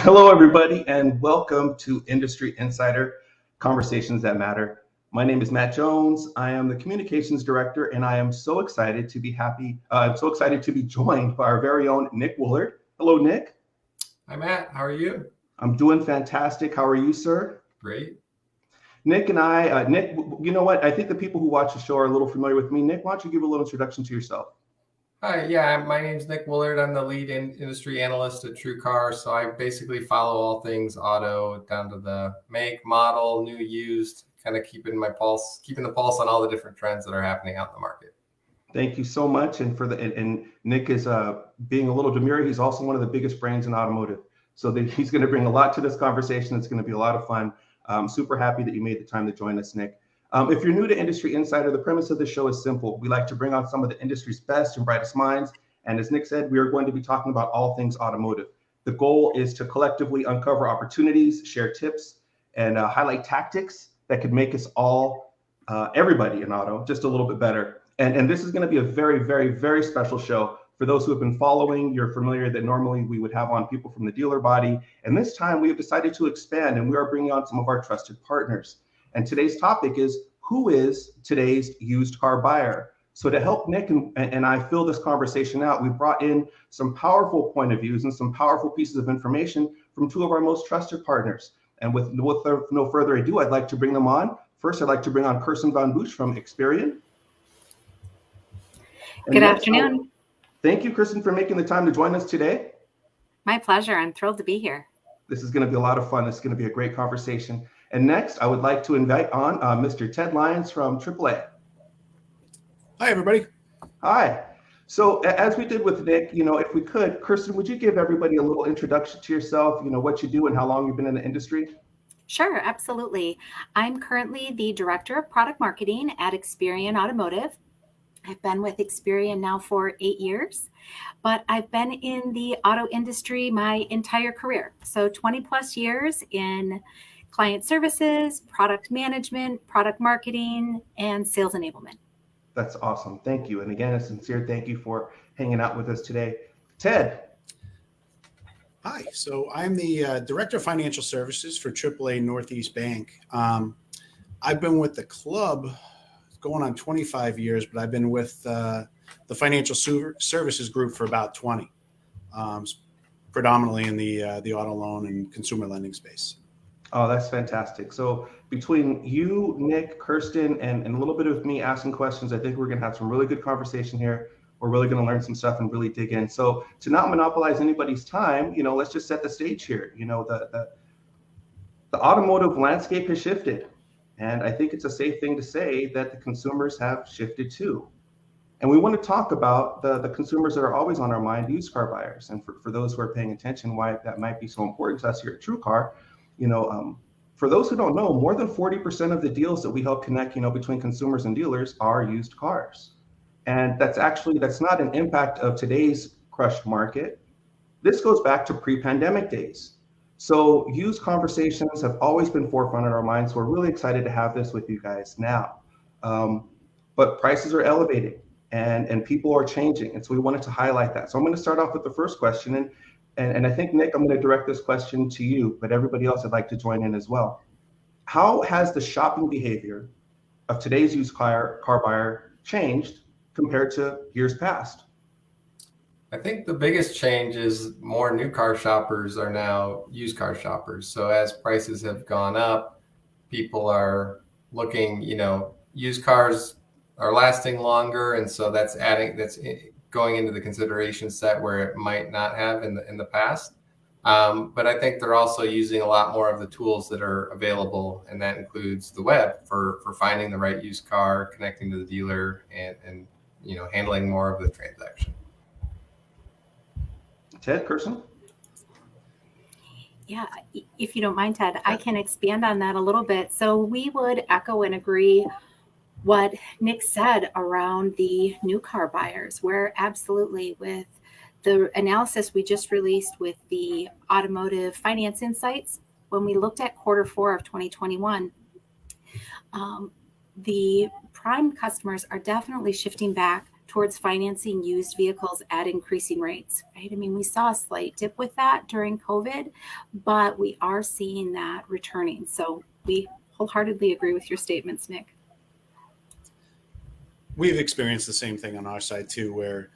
Hello, everybody, and welcome to Industry Insider Conversations That Matter. My name is Matt Jones. I am the Communications Director, and I am so excited to be joined by our very own Nick Woolard. Hello, Nick. Hi, Matt. How are you? I'm doing fantastic. How are you, sir? Great. Nick and I, Nick, you know what? I think the people who watch the show are a little familiar with me. Nick, why don't you give a little introduction to yourself? Hi, my name's Nick Woolard. I'm the lead industry analyst at TrueCar. So I basically follow all things auto down to the make, model, new, used, kind of keeping the pulse on all the different trends that are happening out in the market. Thank you so much. And Nick is being a little demure. He's also one of the biggest brains in automotive. So he's going to bring a lot to this conversation. It's going to be a lot of fun. I'm super happy that you made the time to join us, Nick. If you're new to Industry Insider, the premise of the show is simple. We like to bring on some of the industry's best and brightest minds. And as Nick said, we are going to be talking about all things automotive. The goal is to collectively uncover opportunities, share tips, and highlight tactics that could make us all, everybody in auto, just a little bit better. And this is going to be a very, very, very special show. For those who have been following, you're familiar that normally we would have on people from the dealer body. And this time we have decided to expand, and we are bringing on some of our trusted partners. And today's topic is, who is today's used car buyer? So to help Nick and I fill this conversation out, we brought in some powerful point of views and some powerful pieces of information from two of our most trusted partners. And with no further ado, I'd like to bring them on. First, I'd like to bring on Kirsten Von Busch from Experian. Good afternoon. Thank you, Kirsten, for making the time to join us today. My pleasure. I'm thrilled to be here. This is going to be a lot of fun. It's going to be a great conversation. And next, I would like to invite on Mr. Ted Lyons from AAA. Hi, everybody. Hi. So as we did with Nick, if we could, Kirsten, would you give everybody a little introduction to yourself, what you do and how long you've been in the industry? Sure, absolutely. I'm currently the Director of Product Marketing at Experian Automotive. I've been with Experian now for 8 years, but I've been in the auto industry my entire career. So 20 plus years in client services, product management, product marketing, and sales enablement. That's awesome. Thank you. And again, a sincere thank you for hanging out with us today. Ted. Hi. So I'm the Director of Financial Services for AAA Northeast Bank. I've been with the club going on 25 years, but I've been with the financial services group for about 20, predominantly in the auto loan and consumer lending space. Oh, that's fantastic. So between you, Nick, Kirsten, and a little bit of me asking questions, I think we're going to have some really good conversation here. We're really going to learn some stuff and really dig in. So to not monopolize anybody's time, let's just set the stage here. The automotive landscape has shifted. And I think it's a safe thing to say that the consumers have shifted too. And we want to talk about the consumers that are always on our mind, used car buyers. And for those who are paying attention, why that might be so important to us here at TrueCar, for those who don't know, more than 40% of the deals that we help connect, between consumers and dealers are used cars. And that's not an impact of today's crushed market. This goes back to pre-pandemic days. So used conversations have always been forefront in our minds. So we're really excited to have this with you guys now. But prices are elevating and people are changing. And so we wanted to highlight that. So I'm going to start off with the first question. And I think, Nick, I'm going to direct this question to you, but everybody else I'd like to join in as well. How has the shopping behavior of today's used car buyer changed compared to years past? I think the biggest change is more new car shoppers are now used car shoppers. So as prices have gone up, people are looking, used cars are lasting longer. And so that's going into the consideration set where it might not have in the past. But I think they're also using a lot more of the tools that are available. And that includes the web for finding the right used car, connecting to the dealer and handling more of the transaction. Ted, Kirsten? Yeah, if you don't mind, Ted, I can expand on that a little bit. So we would echo and agree what Nick said around the new car buyers, where absolutely with the analysis we just released with the Automotive Finance Insights, when we looked at Q4 of 2021, the prime customers are definitely shifting back towards financing used vehicles at increasing rates, right? I mean, we saw a slight dip with that during COVID, but we are seeing that returning. So we wholeheartedly agree with your statements, Nick. We've experienced the same thing on our side too, where,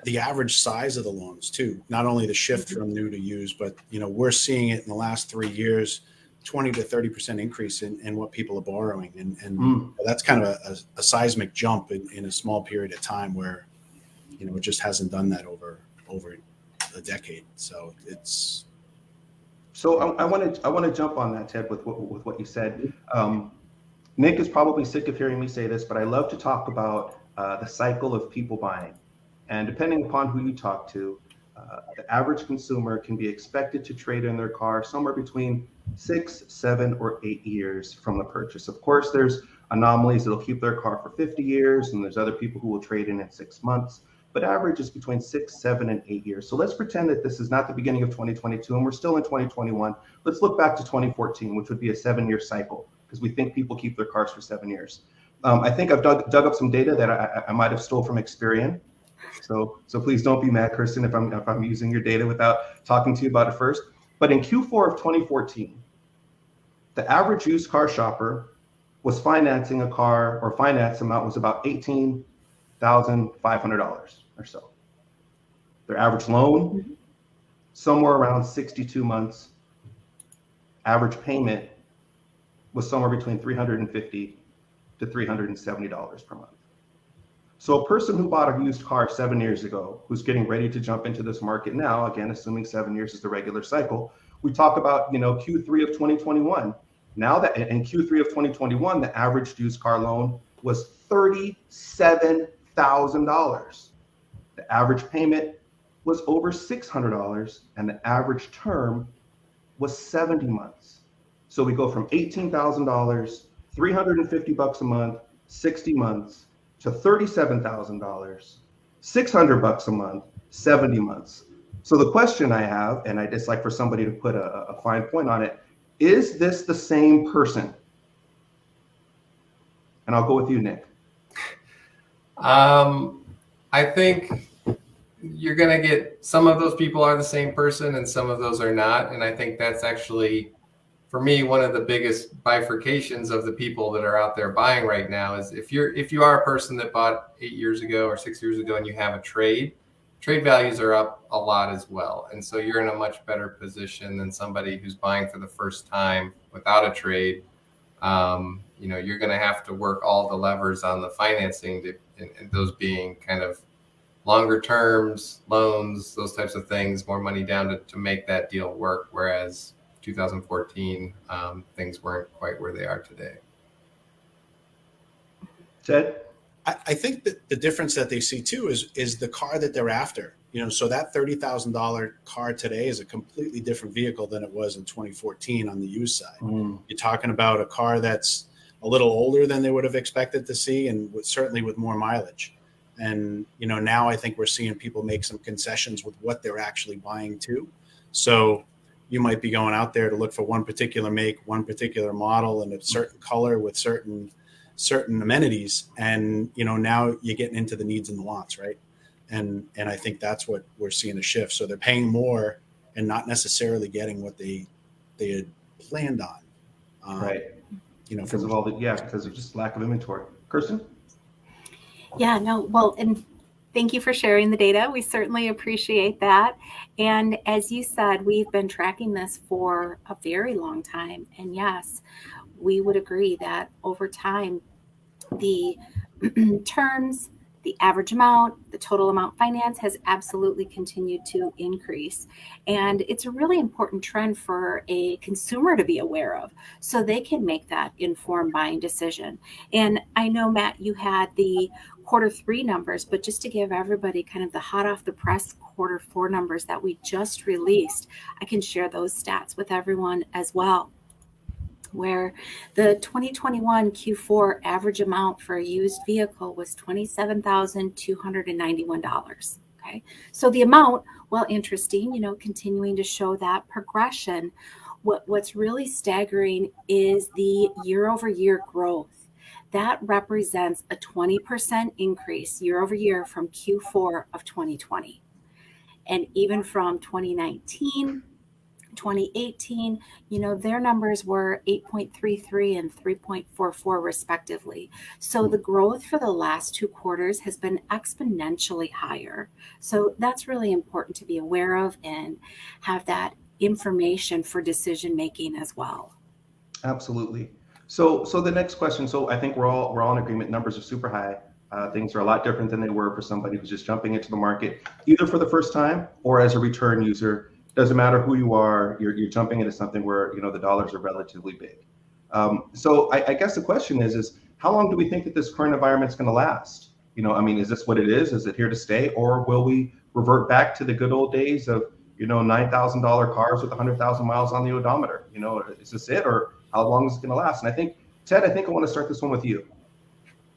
the average size of the loans too, not only the shift from new to used, but, we're seeing it in the last 3 years, 20 to 30% increase in what people are borrowing. And that's kind of a seismic jump in a small period of time where, it just hasn't done that over a decade. So it's. So I want to jump on that, Ted, with what you said. Nick is probably sick of hearing me say this, but I love to talk about the cycle of people buying. And depending upon who you talk to, the average consumer can be expected to trade in their car somewhere between 6, 7, or 8 years from the purchase. Of course, there's anomalies that'll keep their car for 50 years, and there's other people who will trade in 6 months. But average is between 6, 7, and 8 years. So let's pretend that this is not the beginning of 2022, and we're still in 2021. Let's look back to 2014, which would be a 7-year cycle, because we think people keep their cars for 7 years. I think I've dug up some data that I might have stole from Experian. So please don't be mad, Kirsten, if I'm using your data without talking to you about it first. But in Q4 of 2014, the average used car shopper was financing a car, or finance amount was about $18,500 or so. Their average loan, somewhere around 62 months. Average payment was somewhere between $350 to $370 per month. So a person who bought a used car 7 years ago, who's getting ready to jump into this market now, again, assuming 7 years is the regular cycle, we talk about, Q3 of 2021. Now that in Q3 of 2021, the average used car loan was $37,000. The average payment was over $600, and the average term was 70 months. So we go from $18,000, $350 a month, 60 months, to $37,000, $600 a month, 70 months. So the question I have, and I just like for somebody to put a fine point on it, is this the same person? And I'll go with you, Nick. I think you're going to get some of those people are the same person and some of those are not. And I think that's actually, for me, one of the biggest bifurcations of the people that are out there buying right now is if you are a person that bought 8 years ago or 6 years ago and you have a trade values are up a lot as well. And so you're in a much better position than somebody who's buying for the first time without a trade. You're going to have to work all the levers on the financing, and those being kind of longer terms, loans, those types of things, more money down to make that deal work. Whereas 2014, things weren't quite where they are today. Ted? I think that the difference that they see too is the car that they're after. So that $30,000 car today is a completely different vehicle than it was in 2014 on the used side. You're talking about a car that's a little older than they would have expected to see, and certainly with more mileage. And now I think we're seeing people make some concessions with what they're actually buying too. So you might be going out there to look for one particular make, one particular model, and a certain color with certain amenities, and now you're getting into the needs and the wants, right? And I think that's what we're seeing a shift. So they're paying more and not necessarily getting what they had planned on, right? Because of just lack of inventory. Kirsten? Yeah, no, well, and thank you for sharing the data. We certainly appreciate that. And as you said, we've been tracking this for a very long time. And yes, we would agree that over time, the terms, the average amount, the total amount financed has absolutely continued to increase. And it's a really important trend for a consumer to be aware of so they can make that informed buying decision. And I know, Matt, you had the Q3 numbers, but just to give everybody kind of the hot off the press Q4 numbers that we just released, I can share those stats with everyone as well, where the 2021 Q4 average amount for a used vehicle was $27,291. Okay. So the amount, well, interesting, continuing to show that progression. What's really staggering is the year over year growth. That represents a 20% increase year over year from Q4 of 2020. And even from 2019, 2018, their numbers were 8.33 and 3.44 respectively. So the growth for the last 2 quarters has been exponentially higher. So that's really important to be aware of and have that information for decision making as well. Absolutely. So the next question. So I think we're all in agreement. Numbers are super high. Things are a lot different than they were for somebody who's just jumping into the market, either for the first time or as a return user. Doesn't matter who you are, you're jumping into something where the dollars are relatively big. So I guess the question is how long do we think that this current environment is going to last? Is this what it is? Is it here to stay, or will we revert back to the good old days of $9,000 cars with 100,000 miles on the odometer? Is this it, or how long is it going to last? And I think Ted, I want to start this one with you.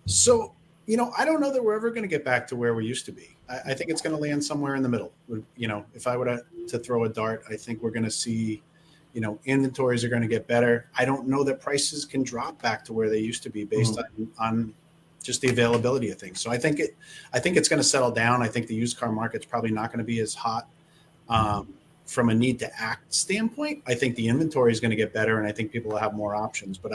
So I don't know that we're ever going to get back to where we used to be. I think it's going to land somewhere in the middle. If I were to throw a dart, I think we're going to see, inventories are going to get better. I don't know that prices can drop back to where they used to be based on just the availability of things. So I think it's going to settle down. I think the used car market's probably not going to be as hot from a need to act standpoint. I think the inventory is going to get better, and I think people will have more options. But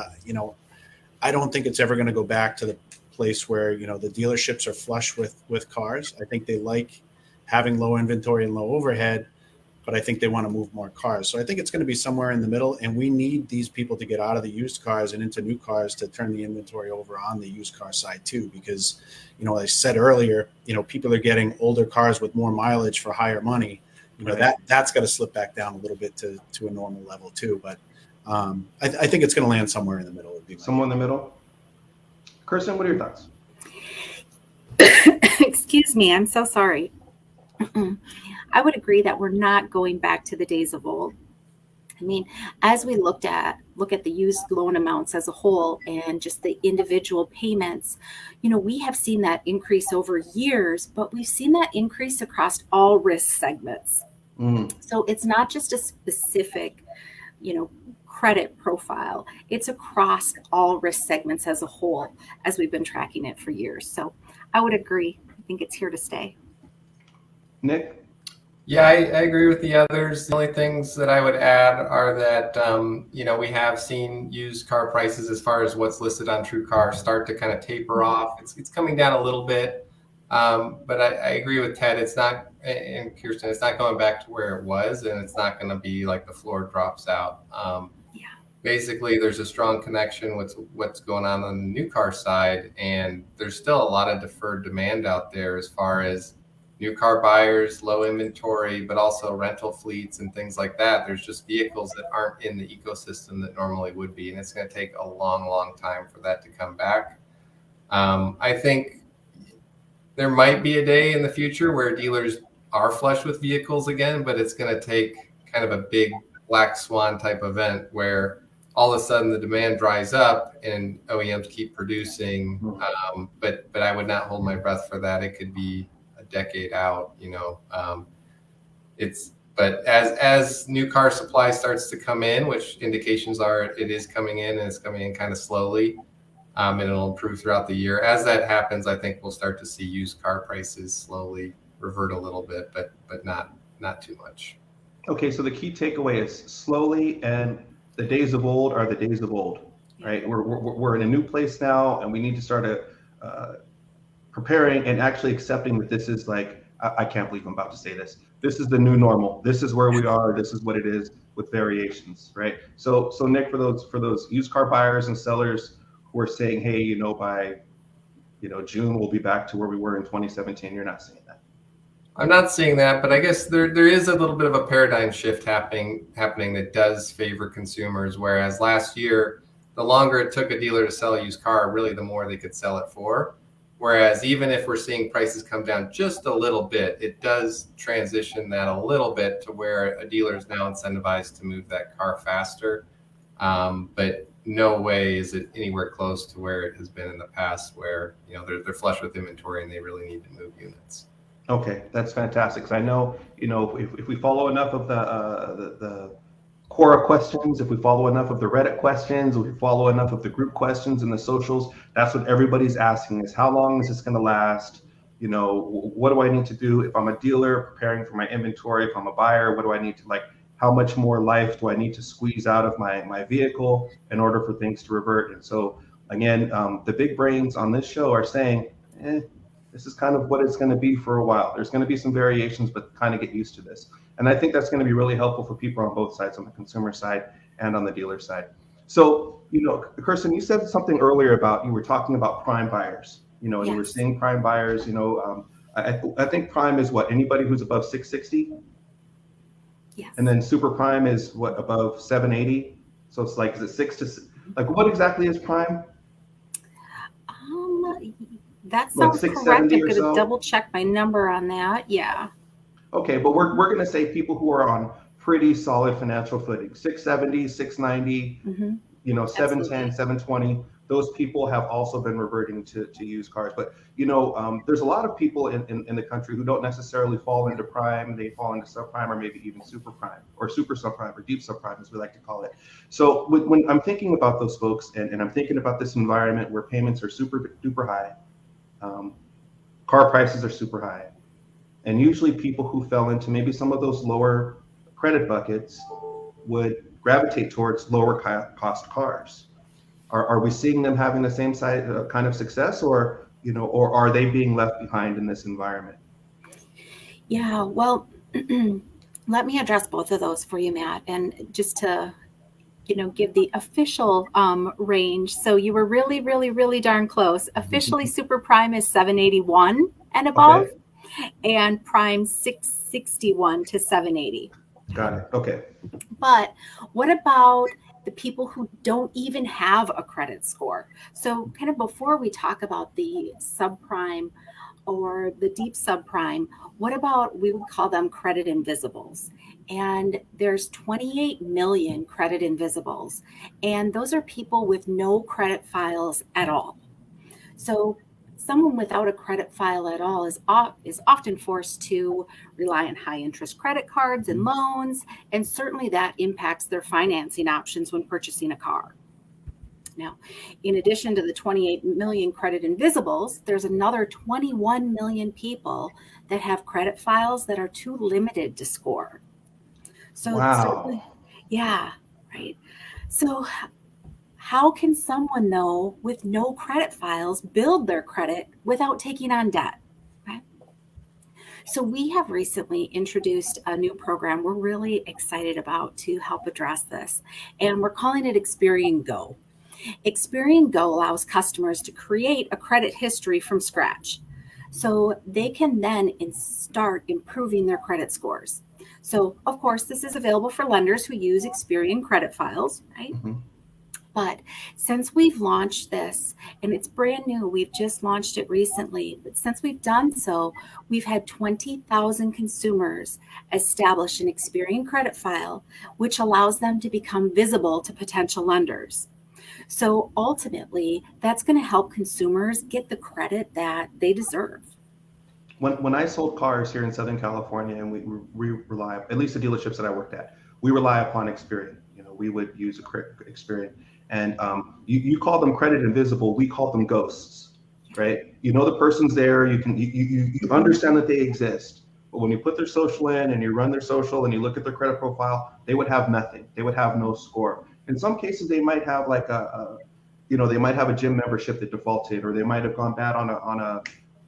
I don't think it's ever going to go back to the place where the dealerships are flush with cars. I think they like having low inventory and low overhead, but I think they want to move more cars. So I think it's going to be somewhere in the middle, and we need these people to get out of the used cars and into new cars to turn the inventory over on the used car side too, because as I said earlier, people are getting older cars with more mileage for higher money. That's got to slip back down a little bit to a normal level too. But I think it's going to land somewhere in the middle. Somewhere in the middle. Kirsten, what are your thoughts? Excuse me, I'm so sorry. I would agree that we're not going back to the days of old. As we look at the used loan amounts as a whole and just the individual payments, we have seen that increase over years, but we've seen that increase across all risk segments. So it's not just a specific, credit profile. It's across all risk segments as a whole, as we've been tracking it for years. So I would agree. I think it's here to stay. Nick? Yeah, I agree with the others. The only things that I would add are that, we have seen used car prices as far as what's listed on TrueCar start to kind of taper off. It's coming down a little bit. But I agree with Ted. It's not, and Kirsten, it's not going back to where it was, and it's not going to be like the floor drops out. Basically, there's a strong connection with what's going on the new car side, and there's still a lot of deferred demand out there as far as new car buyers, low inventory, but also rental fleets and things like that. There's just vehicles that aren't in the ecosystem that normally would be, and it's going to take a long, long time for that to come back. I think there might be a day in the future where dealers are flush with vehicles again, but it's going to take kind of a big black swan type event where all of a sudden the demand dries up and OEMs keep producing. But I would not hold my breath for that. It could be a decade out, but as new car supply starts to come in, which indications are it is coming in, and it's coming in kind of slowly, and it'll improve throughout the year. As that happens, I think we'll start to see used car prices slowly revert a little bit, but not too much. Okay, so the key takeaway is slowly, and the days of old are the days of old, right? We're in a new place now, and we need to start preparing and actually accepting that this is like, I can't believe I'm about to say this. This is the new normal. This is where we are. This is what it is with variations, right? So Nick, for those used car buyers and sellers who are saying, hey, by June we'll be back to where we were in 2017, you're not saying that. I'm not seeing that, but I guess there is a little bit of a paradigm shift happening that does favor consumers. Whereas last year, the longer it took a dealer to sell a used car, really the more they could sell it for. Whereas even if we're seeing prices come down just a little bit, it does transition that a little bit to where a dealer is now incentivized to move that car faster. But no way is it anywhere close to where it has been in the past, where they're flush with inventory and they really need to move units. Okay, that's fantastic. Because I know, if we follow enough of the Quora questions, if we follow enough of the Reddit questions, if we follow enough of the group questions and the socials, that's what everybody's asking is, how long is this going to last? You know, what do I need to do if I'm a dealer preparing for my inventory? If I'm a buyer, what do I need to, like, how much more life do I need to squeeze out of my vehicle in order for things to revert? And so again, the big brains on this show are saying, this is kind of what it's going to be for a while. There's going to be some variations, but kind of get used to this. And I think that's going to be really helpful for people on both sides, on the consumer side and on the dealer side. So, you know, Kirsten, you said something earlier about, you were talking about prime buyers, you know, and you were saying prime buyers, you know, I think prime is what, anybody who's above 660? Yes. And then super prime is what, above 780? So it's like, is it like what exactly is prime? That sounds like correct. I'm going to so? double check my number on that. Yeah. Okay, but we're going to say people who are on pretty solid financial footing, 670, 690, you know, 710, 720. Those people have also been reverting to used cars. But, you know, there's a lot of people in the country who don't necessarily fall into prime. They fall into subprime or maybe even super prime or super subprime or deep subprime, as we like to call it. So when I'm thinking about those folks and I'm thinking about this environment where payments are super duper high, car prices are super high. And usually people who fell into maybe some of those lower credit buckets would gravitate towards lower cost cars. Are we seeing them having the same kind of success, or, you know, or are they being left behind in this environment? Yeah, well, let me address both of those for you, Matt. And just to, you know, give the official range. So you were really, really, really darn close. Officially, super prime is 781 and above. Okay. And prime 661 to 780. Got it. Okay. But what about the people who don't even have a credit score? So kind of before we talk about the subprime or the deep subprime, what about, we would call them credit invisibles. And there's 28 million credit invisibles. And those are people with no credit files at all. So someone without a credit file at all is often forced to rely on high interest credit cards and loans, and certainly that impacts their financing options when purchasing a car. Now, in addition to the 28 million credit invisibles, there's another 21 million people that have credit files that are too limited to score. So, wow. Yeah, right. So how can someone, though, with no credit files build their credit without taking on debt? Right? So we have recently introduced a new program we're really excited about to help address this, and we're calling it Experian Go. Experian Go allows customers to create a credit history from scratch, so they can then start improving their credit scores. So, of course, this is available for lenders who use Experian credit files, right? But since we've launched this, and it's brand new, we've just launched it recently, but since we've done so, we've had 20,000 consumers establish an Experian credit file, which allows them to become visible to potential lenders. So ultimately, that's going to help consumers get the credit that they deserve. When I sold cars here in Southern California, and we rely, at least the dealerships that I worked at, we rely upon Experian. You know, we would use Experian. And you call them credit invisible, we call them ghosts, right? You know the person's there, you understand that they exist, but when you put their social in and you run their social and you look at their credit profile, they would have nothing. They would have no score. In some cases, they might have like they might have a gym membership that defaulted, or they might have gone bad on a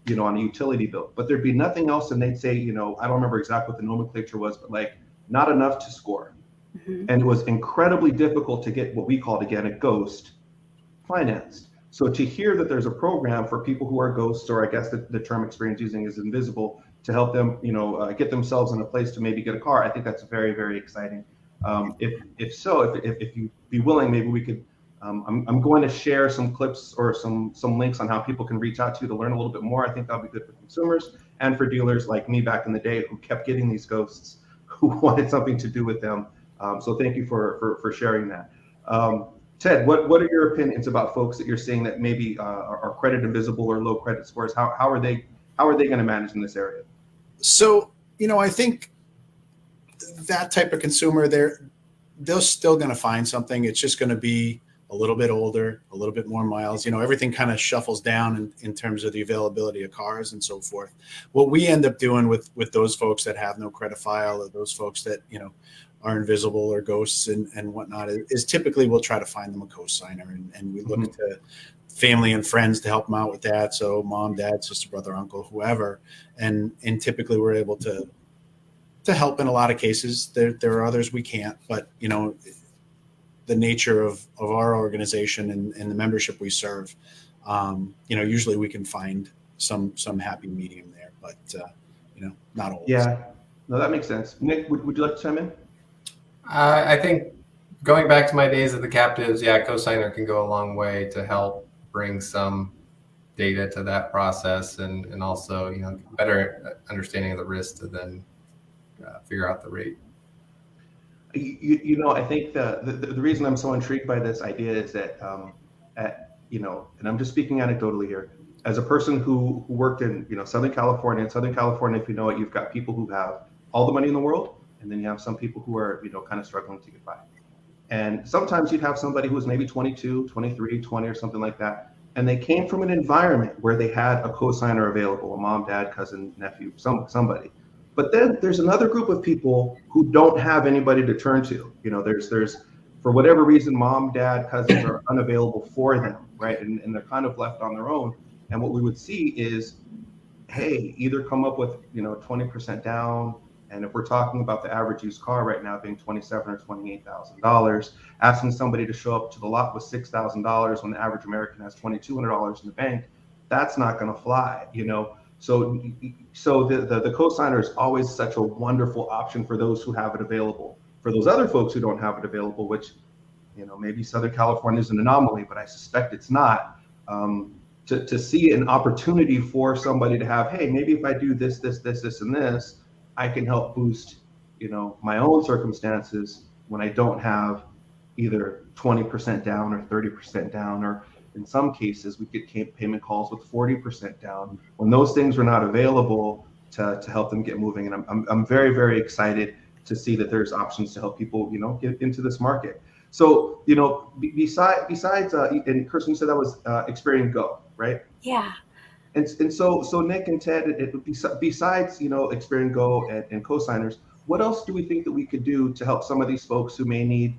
utility bill, but there'd be nothing else, and they'd say, I don't remember exactly what the nomenclature was, but like not enough to score. And it was incredibly difficult to get what we called, again, a ghost financed. So to hear that there's a program for people who are ghosts, or I guess the term Experian's using is invisible, to help them, get themselves in a place to maybe get a car, I think that's very, very exciting. If you'd be willing, maybe we could, I'm going to share some clips or some links on how people can reach out to you to learn a little bit more. I think that'll be good for consumers and for dealers like me back in the day who kept getting these ghosts who wanted something to do with them. So thank you for sharing that. Ted, what are your opinions about folks that you're seeing that maybe are credit invisible or low credit scores? How are they going to manage in this area? So, I think that type of consumer, they're still going to find something. It's just going to be a little bit older, a little bit more miles. Everything kind of shuffles down in terms of the availability of cars and so forth. What we end up doing with those folks that have no credit file, or those folks that, are invisible or ghosts and whatnot, is typically we'll try to find them a co-signer, and we look to family and friends to help them out with that. So mom, dad, sister, brother, uncle, whoever. And typically we're able to help in a lot of cases. There are others we can't, but the nature of our organization and the membership we serve, usually we can find some happy medium there, but not always. Yeah, no, that makes sense. Nick, would you like to chime in? I think going back to my days at the captives, cosigner can go a long way to help bring some data to that process, and also better understanding of the risk to then figure out the rate. I think the reason I'm so intrigued by this idea is that and I'm just speaking anecdotally here, as a person who worked in Southern California. In Southern California, if you know it, you've got people who have all the money in the world, and then you have some people who are kind of struggling to get by. And sometimes you'd have somebody who was maybe 22, 23, 20 or something like that, and they came from an environment where they had a cosigner available, a mom, dad, cousin, nephew, somebody. But then there's another group of people who don't have anybody to turn to. There's for whatever reason, mom, dad, cousins are unavailable for them, right? And they're kind of left on their own. And what we would see is, hey, either come up with 20% down, and if we're talking about the average used car right now being $27,000 or $28,000, asking somebody to show up to the lot with $6,000 when the average American has $2,200 in the bank, that's not going to fly, So the cosigner is always such a wonderful option for those who have it available. For those other folks who don't have it available, which, maybe Southern California is an anomaly, but I suspect it's not. To see an opportunity for somebody to have, hey, maybe if I do this, and this, I can help boost, my own circumstances when I don't have either 20% down or 30% down, or in some cases we get payment calls with 40% down when those things were not available to help them get moving. And I'm very, very excited to see that there's options to help people, get into this market. So, besides, and Kirsten, you said that was Experian Go, right? Yeah. And so Nick and Ted, besides Experian Go and cosigners, what else do we think that we could do to help some of these folks who may need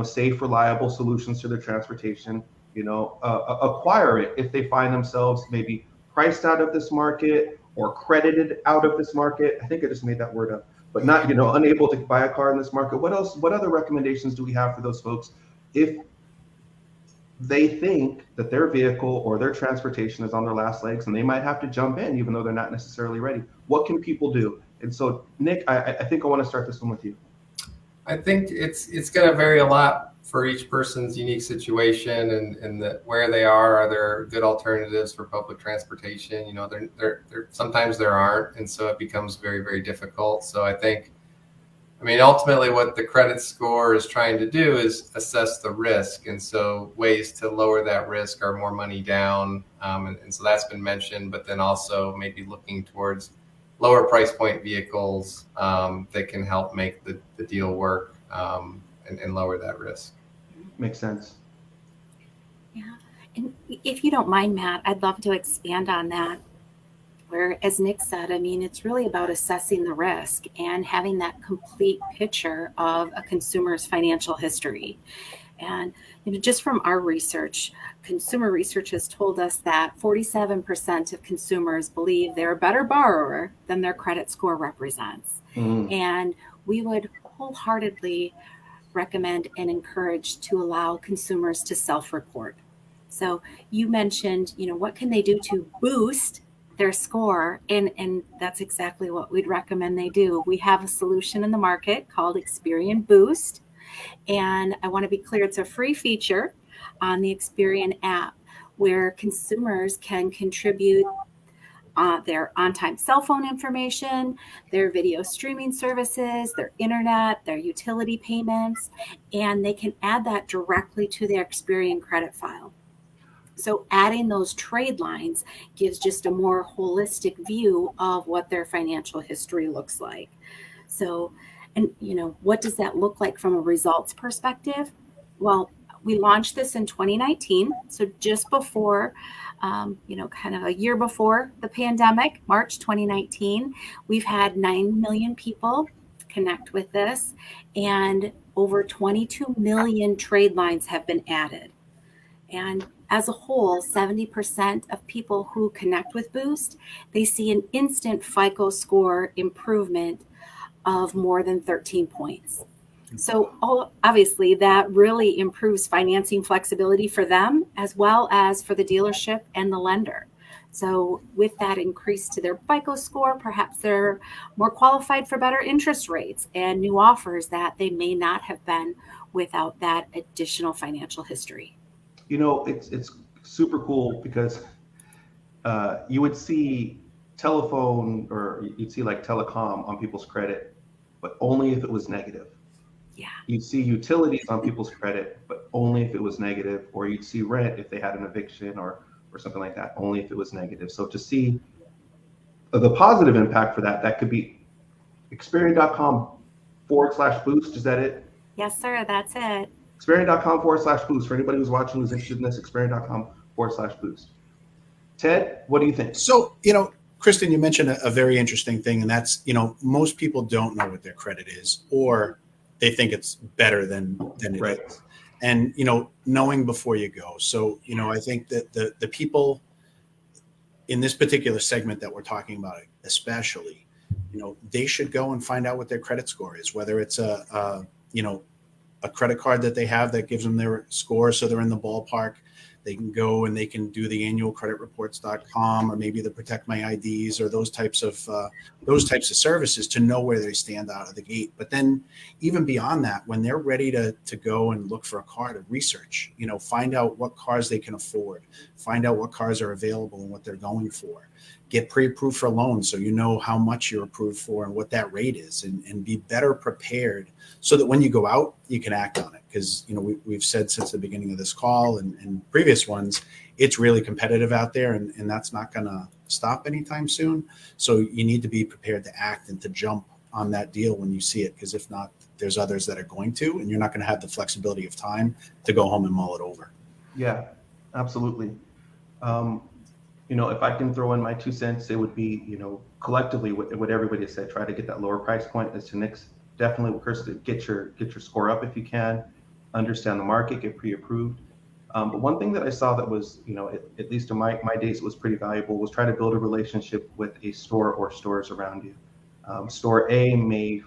safe, reliable solutions to their transportation, acquire it if they find themselves maybe priced out of this market or credited out of this market? I think I just made that word up, but not unable to buy a car in this market. What else? What other recommendations do we have for those folks if they think that their vehicle or their transportation is on their last legs and they might have to jump in even though they're not necessarily ready? What can people do? And so, Nick, I think I want to start this one with you. I think it's going to vary a lot for each person's unique situation and where they are there good alternatives for public transportation? There sometimes there aren't, and so it becomes very, very difficult. So I think, ultimately what the credit score is trying to do is assess the risk. And so ways to lower that risk are more money down. And so that's been mentioned, but then also maybe looking towards lower price point vehicles that can help make the deal work and lower that risk. Makes sense. Yeah. And if you don't mind, Matt, I'd love to expand on that. Where, as Nick said, it's really about assessing the risk and having that complete picture of a consumer's financial history. And just from our research, consumer research has told us that 47% of consumers believe they're a better borrower than their credit score represents. And we would wholeheartedly recommend and encourage to allow consumers to self-report. So you mentioned, what can they do to boost their score? And that's exactly what we'd recommend they do. We have a solution in the market called Experian Boost. And I want to be clear, it's a free feature on the Experian app where consumers can contribute their on-time cell phone information, their video streaming services, their internet, their utility payments, and they can add that directly to their Experian credit file. So adding those trade lines gives just a more holistic view of what their financial history looks like. So And, what does that look like from a results perspective? Well, we launched this in 2019. So just before, kind of a year before the pandemic, March 2019, we've had 9 million people connect with this, and over 22 million trade lines have been added. And as a whole, 70% of people who connect with Boost, they see an instant FICO score improvement of more than 13 points. So obviously that really improves financing flexibility for them as well as for the dealership and the lender. So with that increase to their FICO score, perhaps they're more qualified for better interest rates and new offers that they may not have been without that additional financial history. It's super cool because you would see telephone or you'd see like telecom on people's credit, but only if it was negative. Yeah. You'd see utilities on people's credit, but only if it was negative, or you'd see rent if they had an eviction or something like that, only if it was negative. So to see the positive impact for that could be Experian.com/boost. Is that it? Yes, sir. That's it. Experian.com/boost. For anybody who's watching who's interested in this, Experian.com/boost. Ted, what do you think? So, Kristen, you mentioned a very interesting thing, and that's, most people don't know what their credit is, or they think it's better than it Right. is. And, knowing before you go. So, I think that the people in this particular segment that we're talking about, especially, they should go and find out what their credit score is, whether it's a credit card that they have that gives them their score so they're in the ballpark. They can go and they can do the annualcreditreports.com or maybe the Protect My IDs or those types of services to know where they stand out of the gate. But then even beyond that, when they're ready to go and look for a car to research, find out what cars they can afford, find out what cars are available and what they're going for. Get pre-approved for loans so you know how much you're approved for and what that rate is, and be better prepared so that when you go out, you can act on it. Because, we've said since the beginning of this call and previous ones, it's really competitive out there, and that's not going to stop anytime soon. So you need to be prepared to act and to jump on that deal when you see it, because if not, there's others that are going to, and you're not going to have the flexibility of time to go home and mull it over. Yeah, absolutely. If I can throw in my 2 cents, it would be, collectively what everybody said, try to get that lower price point. As to Nick's, definitely, Kirsten, get your score up if you can, understand the market, get pre-approved. But one thing that I saw that was, at least in my days, it was pretty valuable, was try to build a relationship with a store or stores around you. Store A may,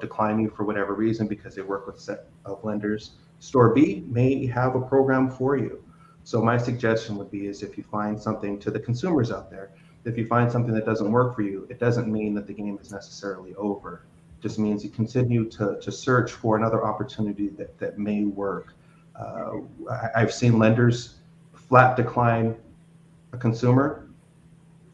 decline you for whatever reason because they work with a set of lenders. Store B may have a program for you. So my suggestion would be is if you find something, to the consumers out there, if you find something that doesn't work for you, it doesn't mean that the game is necessarily over. It just means you continue to search for another opportunity that may work. I've seen lenders flat decline a consumer,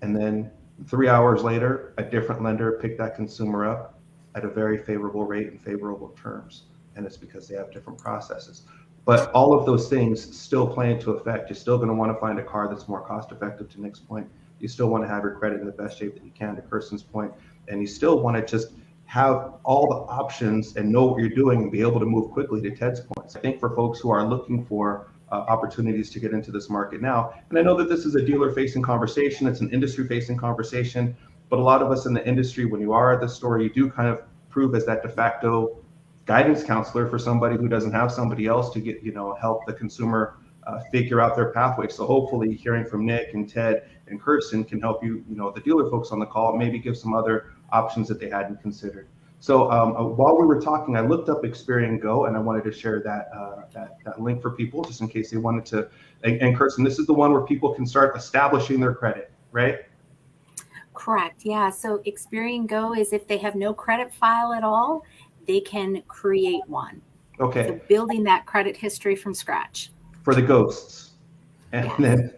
and then 3 hours later, a different lender picked that consumer up at a very favorable rate and favorable terms. And it's because they have different processes. But all of those things still play into effect. You're still going to want to find a car that's more cost effective, to Nick's point. You still want to have your credit in the best shape that you can, to Kirsten's point. And you still want to just have all the options and know what you're doing and be able to move quickly, to Ted's points. I think for folks who are looking for opportunities to get into this market now, and I know that this is a dealer-facing conversation, it's an industry-facing conversation, but a lot of us in the industry, when you are at the store, you do kind of prove as that de facto guidance counselor for somebody who doesn't have somebody else to get, help the consumer figure out their pathway. So hopefully hearing from Nick and Ted and Kirsten can help you, the dealer folks on the call, maybe give some other options that they hadn't considered. So while we were talking, I looked up Experian Go, and I wanted to share that link for people just in case they wanted to. And Kirsten, this is the one where people can start establishing their credit, right? Correct. Yeah. So Experian Go is if they have no credit file at all, they can create one. Okay. So building that credit history from scratch. For the ghosts. And Yes. then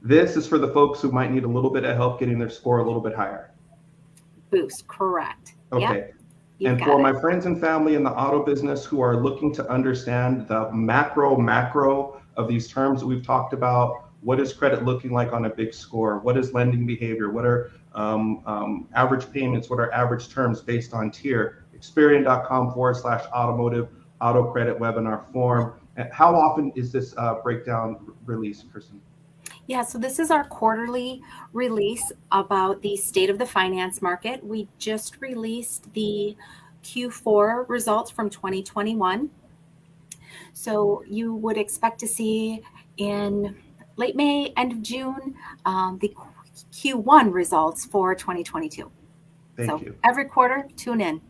this is for the folks who might need a little bit of help getting their score a little bit higher. Boost. Correct. Okay. Yep. You've And got for it. my friends and family in the auto business who are looking to understand the macro of these terms that we've talked about, what is credit looking like on a big score? What is lending behavior? What are average payments? What are average terms based on tier? Experian.com/automotive auto credit webinar form. And how often is this breakdown released, Kirsten? Yeah, so this is our quarterly release about the state of the finance market. We just released the Q4 results from 2021. So you would expect to see in late May, end of June, the Q1 results for 2022. Thank you. Every quarter, tune in.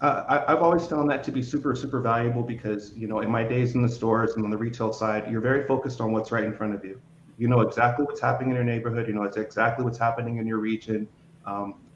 I've always found that to be super, super valuable because, you know, in my days in the stores and on the retail side, you're very focused on what's right in front of you. You know exactly what's happening in your neighborhood. You know it's exactly what's happening in your region.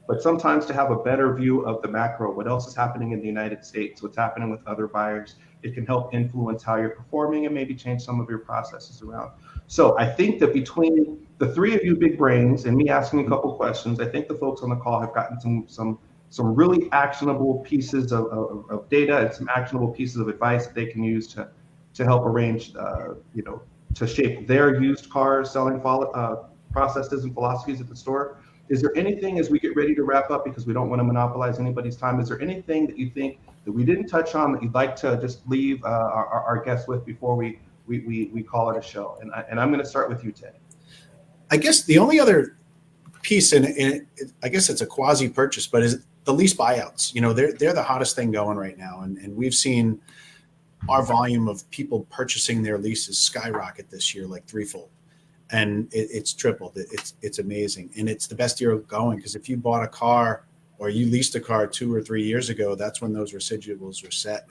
But sometimes to have a better view of the macro, what else is happening in the United States, what's happening with other buyers, it can help influence how you're performing and maybe change some of your processes around. So I think that between the three of you big brains and me asking a couple questions, I think the folks on the call have gotten some really actionable pieces of data and some actionable pieces of advice that they can use to help arrange, to shape their used car selling processes and philosophies at the store. Is there anything, as we get ready to wrap up, because we don't want to monopolize anybody's time, is there anything that you think that we didn't touch on that you'd like to just leave our guests with before we call it a show? And I'm going to start with you, Ted. I guess the only other piece in it, I guess it's a quasi purchase, but is the lease buyouts. You know, they're the hottest thing going right now, and we've seen our volume of people purchasing their leases skyrocket this year, like threefold, and it's tripled. It's amazing, and it's the best year going because if you bought a car or you leased a car 2 or 3 years ago, that's when those residuals were set.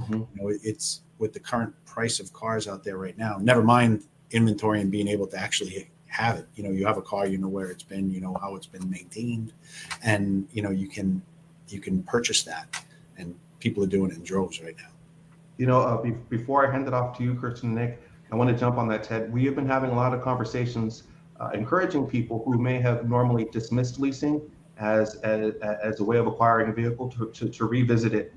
And you know, it's with the current price of cars out there right now. Never mind inventory and being able to actually have it. You know, you have a car, you know where it's been, you know how it's been maintained, and you know you can purchase that, and people are doing it in droves right now. You know, before I hand it off to you, Kirsten and Nick, I want to jump on that, Ted. We have been having a lot of conversations encouraging people who may have normally dismissed leasing as a way of acquiring a vehicle to revisit it,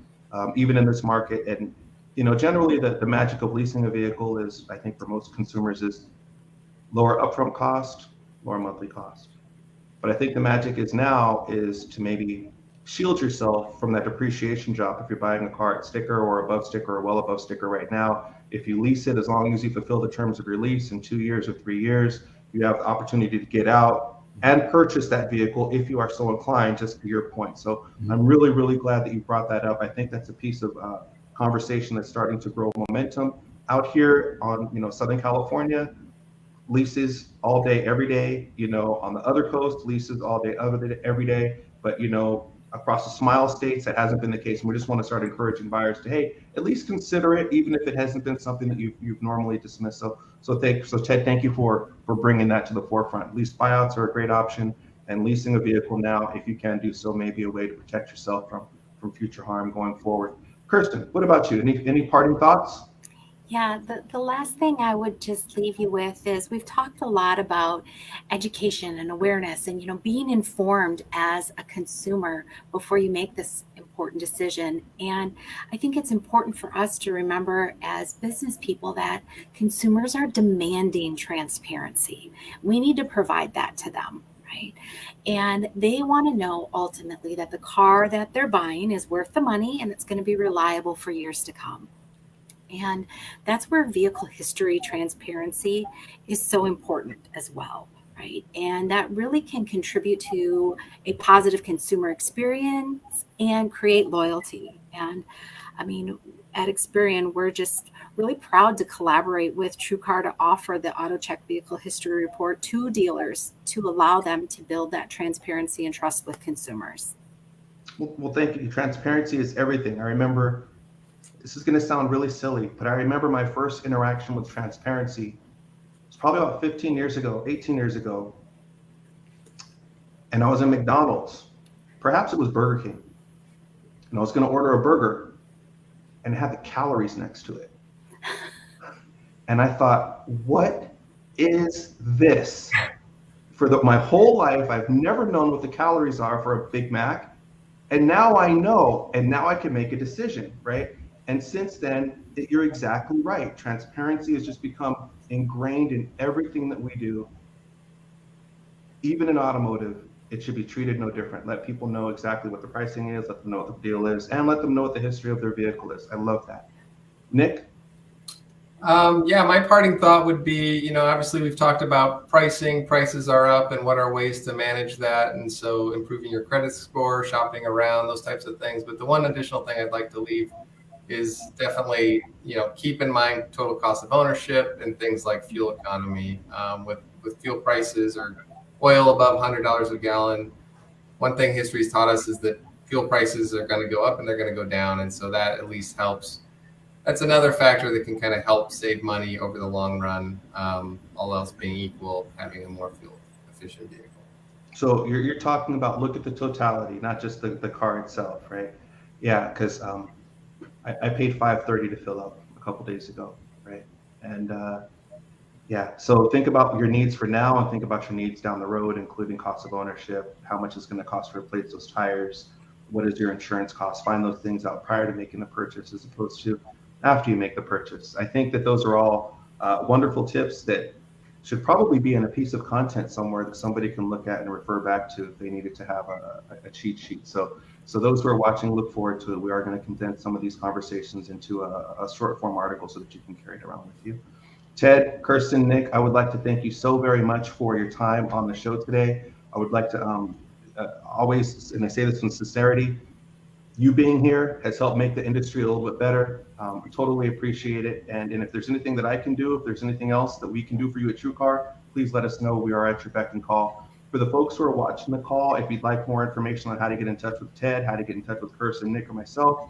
even in this market. And, you know, generally the magic of leasing a vehicle is, I think for most consumers, is lower upfront cost, lower monthly cost. But I think the magic is to maybe shield yourself from that depreciation drop if you're buying a car at sticker or above sticker or well above sticker right now. If you lease it, as long as you fulfill the terms of your lease in 2 years or 3 years, you have the opportunity to get out and purchase that vehicle if you are so inclined, just to your point. So I'm really, really glad that you brought that up. I think that's a piece of conversation that's starting to grow momentum out here on, you know, Southern California. Leases all day, every day. You know, on the other coast, leases all day, every day. But, you know, across the Smile states, that hasn't been the case. And we just want to start encouraging buyers to, hey, at least consider it, even if it hasn't been something that you've normally dismissed. So Ted, thank you for bringing that to the forefront. Lease buyouts are a great option, and leasing a vehicle now, if you can do so, may be a way to protect yourself from future harm going forward. Kirsten, what about you? Any parting thoughts? Yeah, the last thing I would just leave you with is we've talked a lot about education and awareness and, you know, being informed as a consumer before you make this important decision. And I think it's important for us to remember as business people that consumers are demanding transparency. We need to provide that to them. Right. And they want to know ultimately that the car that they're buying is worth the money and it's going to be reliable for years to come. And that's where vehicle history transparency is so important as well, right? And that really can contribute to a positive consumer experience and create loyalty. And I mean, at Experian, we're just really proud to collaborate with TrueCar to offer the AutoCheck Vehicle History Report to dealers to allow them to build that transparency and trust with consumers. Well, thank you. Transparency is everything. I remember, this is going to sound really silly, but I remember my first interaction with transparency. It's probably about 18 years ago. And I was in McDonald's. Perhaps it was Burger King. And I was going to order a burger and it had the calories next to it. And I thought, what is this? For my whole life, I've never known what the calories are for a Big Mac. And now I know, and now I can make a decision, right? And since then, you're exactly right. Transparency has just become ingrained in everything that we do, even in automotive. it should be treated no different. Let people know exactly what the pricing is, let them know what the deal is, and let them know what the history of their vehicle is. I love that. Nick? Yeah, my parting thought would be, obviously we've talked about pricing, prices are up, and what are ways to manage that. And so improving your credit score, shopping around, those types of things. But the one additional thing I'd like to leave is definitely, keep in mind total cost of ownership and things like fuel economy. With fuel prices or oil above $100 a gallon, one thing history's taught us is that fuel prices are going to go up and they're going to go down. And so that at least helps. That's another factor that can kind of help save money over the long run, all else being equal, having a more fuel efficient vehicle. So you're talking about look at the totality, not just the car itself, right? Yeah, because I paid $5.30 to fill up a couple days ago, right? And so think about your needs for now and think about your needs down the road, including cost of ownership, how much it's going to cost to replace those tires, what is your insurance cost? Find those things out prior to making the purchase as opposed to after you make the purchase. I think that those are all wonderful tips that should probably be in a piece of content somewhere that somebody can look at and refer back to if they needed to have a cheat sheet. So those who are watching, look forward to it. We are going to condense some of these conversations into a short form article so that you can carry it around with you. Ted, Kirsten, Nick, I would like to thank you so very much for your time on the show today. I would like to always, and I say this with sincerity, you being here has helped make the industry a little bit better. I totally appreciate it. And if there's anything that I can do, if there's anything else that we can do for you at TrueCar, please let us know. We are at your beck and call. For the folks who are watching the call, if you'd like more information on how to get in touch with Ted, how to get in touch with Kirsten, Nick, or myself,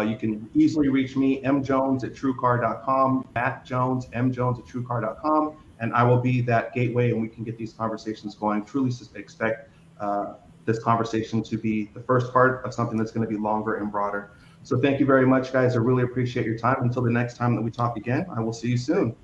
you can easily reach me, mjones@truecar.com, Matt Jones, mjones@truecar.com, and I will be that gateway and we can get these conversations going. Truly expect this conversation to be the first part of something that's going to be longer and broader. So thank you very much, guys. I really appreciate your time. Until the next time that we talk again, I will see you soon.